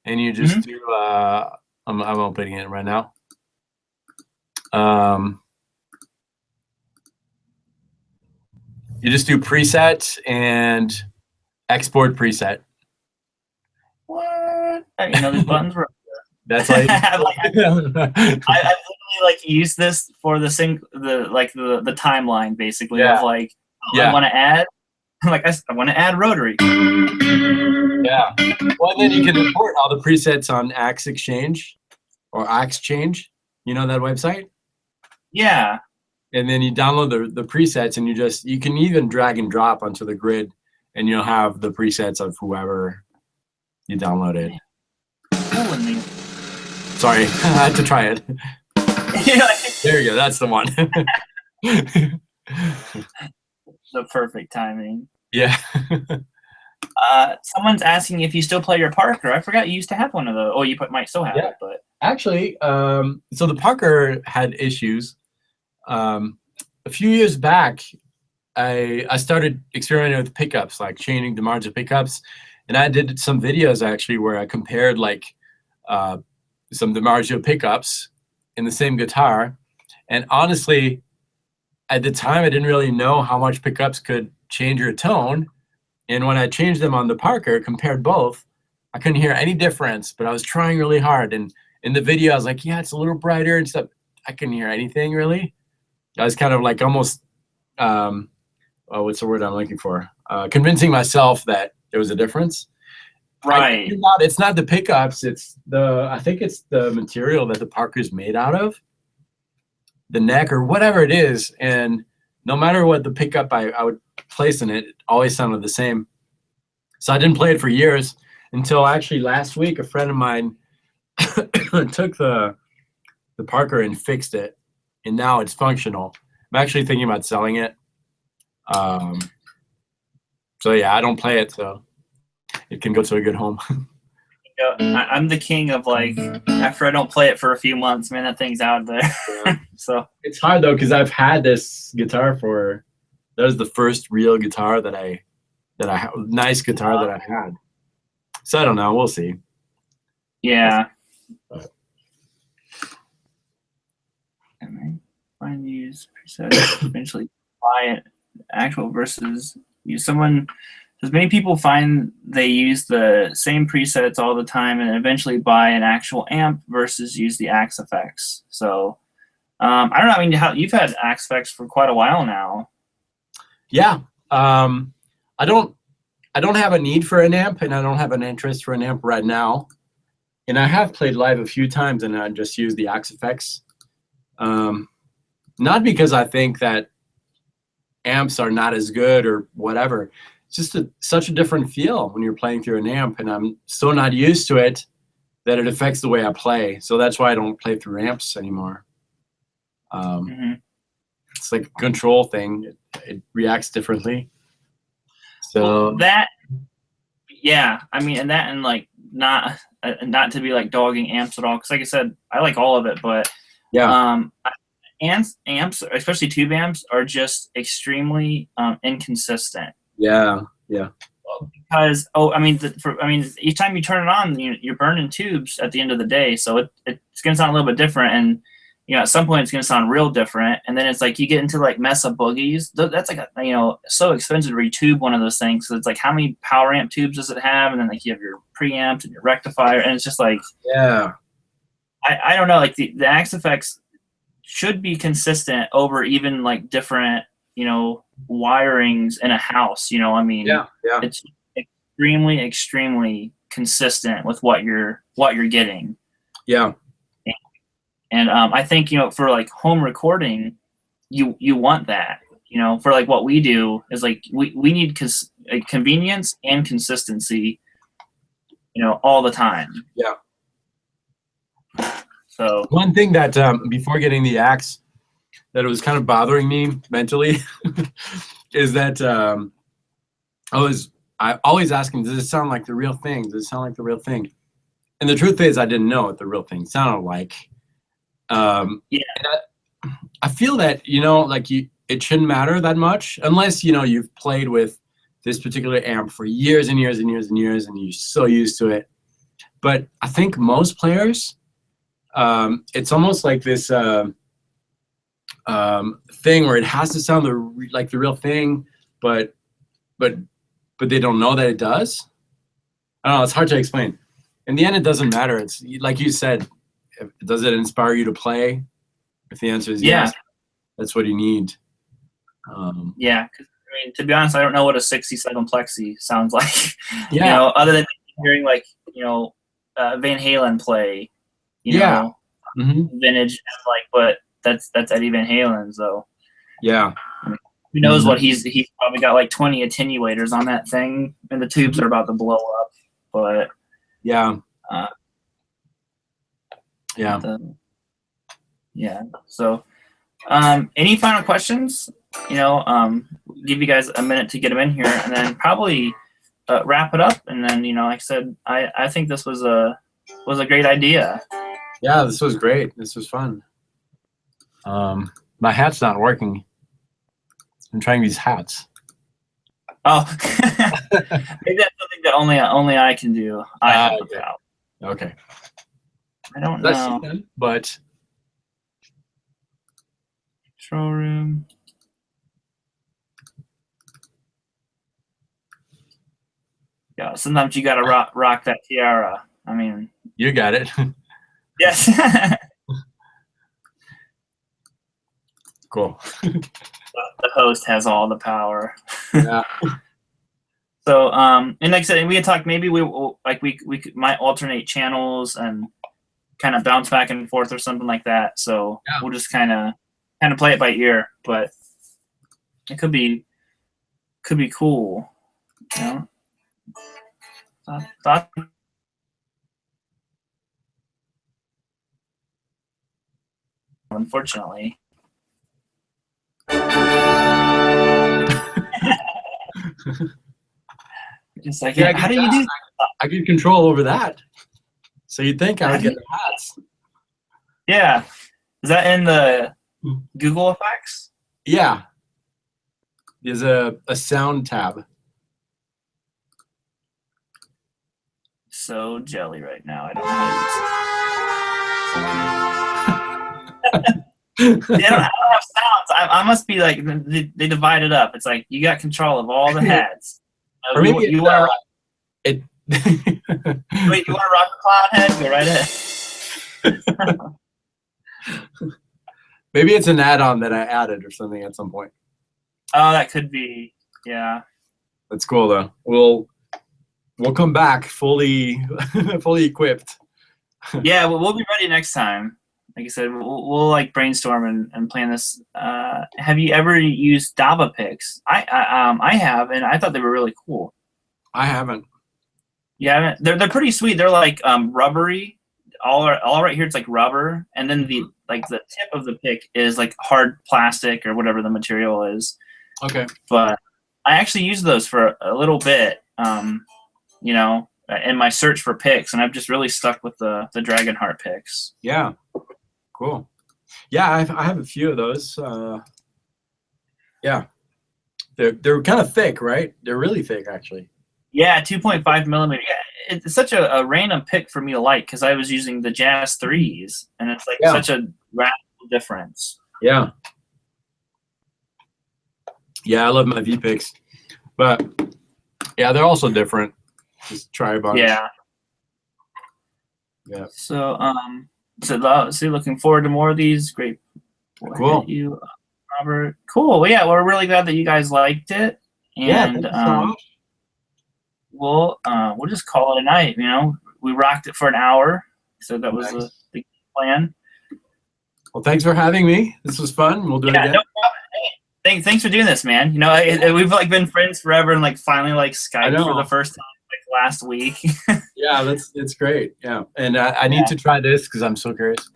and you just do. I'm opening it right now. You just do preset and export preset. What? I didn't know these buttons were. That's like I literally like used this for the timeline basically of like, I want to add. Like I want to add rotary. Yeah. Well, then you can import all the presets on Axe Exchange or Axe Change. You know that website? Yeah. And then you download the presets, and you can even drag and drop onto the grid, and you'll have the presets of whoever you downloaded. Sorry, I had to try it. There you go. That's the one. The perfect timing. Yeah. Someone's asking if you still play your Parker. I forgot you used to have one of those. Oh, you might still have it, but actually, so the Parker had issues. A few years back, I started experimenting with pickups, like changing the margin of pickups, and I did some videos actually where I compared like some DiMarzio pickups in the same guitar. And honestly, at the time, I didn't really know how much pickups could change your tone. And when I changed them on the Parker, compared both, I couldn't hear any difference, but I was trying really hard. And in the video, I was like, yeah, it's a little brighter and stuff. I couldn't hear anything really. I was kind of like almost, what's the word I'm looking for? Convincing myself that there was a difference. Right. It's not the pickups. I think it's the material that the Parker's made out of, the neck or whatever it is. And no matter what the pickup I would place in it, it always sounded the same. So I didn't play it for years until actually last week, a friend of mine took the Parker and fixed it, and now it's functional. I'm actually thinking about selling it. So yeah, I don't play it, so it can go to a good home. I'm the king of like, after I don't play it for a few months, man, that thing's out there. Yeah. So it's hard though, because I've had this guitar that was the first real guitar that I nice guitar that I had. So I don't know. We'll see. Yeah. And then find use presets, eventually buy it actual versus use someone. Because many people find they use the same presets all the time and eventually buy an actual amp versus use the Axe effects. So I don't know. I mean, you've had Axe effects for quite a while now. Yeah. I don't have a need for an amp, and I don't have an interest for an amp right now. And I have played live a few times, and I just use the Axe effects. Not because I think that amps are not as good or whatever. It's just such a different feel when you're playing through an amp, and I'm so not used to it that it affects the way I play. So that's why I don't play through amps anymore. It's like a control thing. It reacts differently. So well, that, yeah, I mean, and that, and like not to be like dogging amps at all, because like I said, I like all of it, but yeah, amps, especially tube amps, are just extremely inconsistent. yeah. Because I mean, each time you turn it on, you're burning tubes at the end of the day, so it's gonna sound a little bit different, and at some point it's gonna sound real different, and then it's like you get into like Mesa boogies. That's like so expensive to retube one of those things. So it's like, how many power amp tubes does it have, and then like you have your preamp and your rectifier, and it's just like, Yeah. I don't know, like the Axe effects should be consistent over even like different wirings in a house. I mean, Yeah. it's extremely consistent with what you're getting. Yeah. And I think for like home recording, you want that. For like what we do is like we need convenience and consistency, all the time. Yeah. So one thing that before getting the Axe, that it was kind of bothering me mentally is that I always asking, does it sound like the real thing? Does it sound like the real thing? And the truth is, I didn't know what the real thing sounded like. Yeah. I feel that like it shouldn't matter that much unless you've played with this particular amp for years and years and years and years, and you're so used to it. But I think most players, it's almost like this thing where it has to sound like the real thing, but they don't know that it does. I don't know. It's hard to explain. In the end, it doesn't matter. It's like you said. Does it inspire you to play? If the answer is yes, that's what you need. Yeah, because I mean, to be honest, I don't know what a 67 plexi sounds like. Yeah. Other than hearing like Van Halen play. Yeah. Vintage, like, but that's Eddie Van Halen, so yeah. I mean, who knows what he's probably got like 20 attenuators on that thing, and the tubes are about to blow up. But yeah. So, any final questions? Give you guys a minute to get them in here, and then probably wrap it up. And then like I said, I think this was a great idea. Yeah, this was great. This was fun. My hat's not working. I'm trying these hats. Oh, maybe that's something that only I can do. Okay. I don't know. Them, but control room. Yeah, sometimes you gotta rock that tiara. I mean, you got it. Yes. Cool. The host has all the power. Yeah. So, and like I said, we had talked, maybe we might alternate channels and kind of bounce back and forth or something like that. So we'll just kind of play it by ear, but it could be cool. Thought unfortunately. Just like, yeah, how do you do? I get control over that. So you'd think I would get the hats. Yeah. Is that in the Google effects? Yeah. There's a sound tab. so jelly right now. I don't know how to use it. I don't have sounds. I must be like, they divide it up. It's like you got control of all the heads. Or maybe you want it. Wait, you want to rock a clown head? Go right ahead. Maybe it's an add-on that I added or something at some point. Oh, that could be. Yeah. That's cool though. We'll come back fully equipped. Yeah, we'll be ready next time. Like I said, we'll like brainstorm and plan this. Have you ever used Dava picks? I have, and I thought they were really cool. I haven't. Yeah, they're pretty sweet. They're like rubbery. All right here, it's like rubber, and then the tip of the pick is like hard plastic or whatever the material is. Okay. But I actually used those for a little bit, you know, in my search for picks, and I've just really stuck with the Dragonheart picks. Yeah. Cool. Yeah, I have a few of those. Yeah. They're kind of thick, right? They're really thick, actually. Yeah, 2.5 millimeter. Yeah, it's such a random pick for me to like because I was using the Jazz 3s, and it's like such a radical difference. Yeah. Yeah, I love my V picks, but yeah, they're also different. Just try a bunch. Yeah. Yeah. So looking forward to more of these. Great. Cool. You, Robert. Cool. Well, yeah, we're really glad that you guys liked it, and we'll just call it a night. You know, we rocked it for an hour, so that was the plan. Well, thanks for having me. This was fun. We'll do it again. No problem. Thanks for doing this, man. You know, we've like been friends forever, and like finally like Skype for the first time like last week. Yeah, it's great. Yeah, and I need to try this because I'm so curious.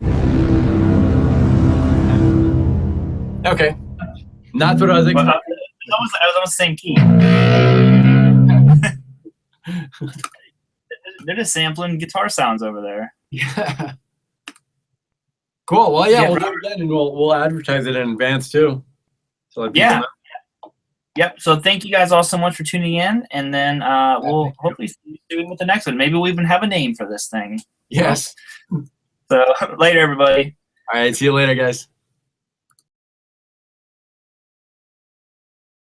Okay, not what I was expecting. I was almost saying key. They're just sampling guitar sounds over there. Yeah. Cool. Well, yeah, we'll do it again, and we'll advertise it in advance too. So yeah. Yep. So thank you guys all so much for tuning in, and then we'll hopefully see you soon with the next one. Maybe we'll even have a name for this thing. Yes. So later, everybody. All right. See you later, guys.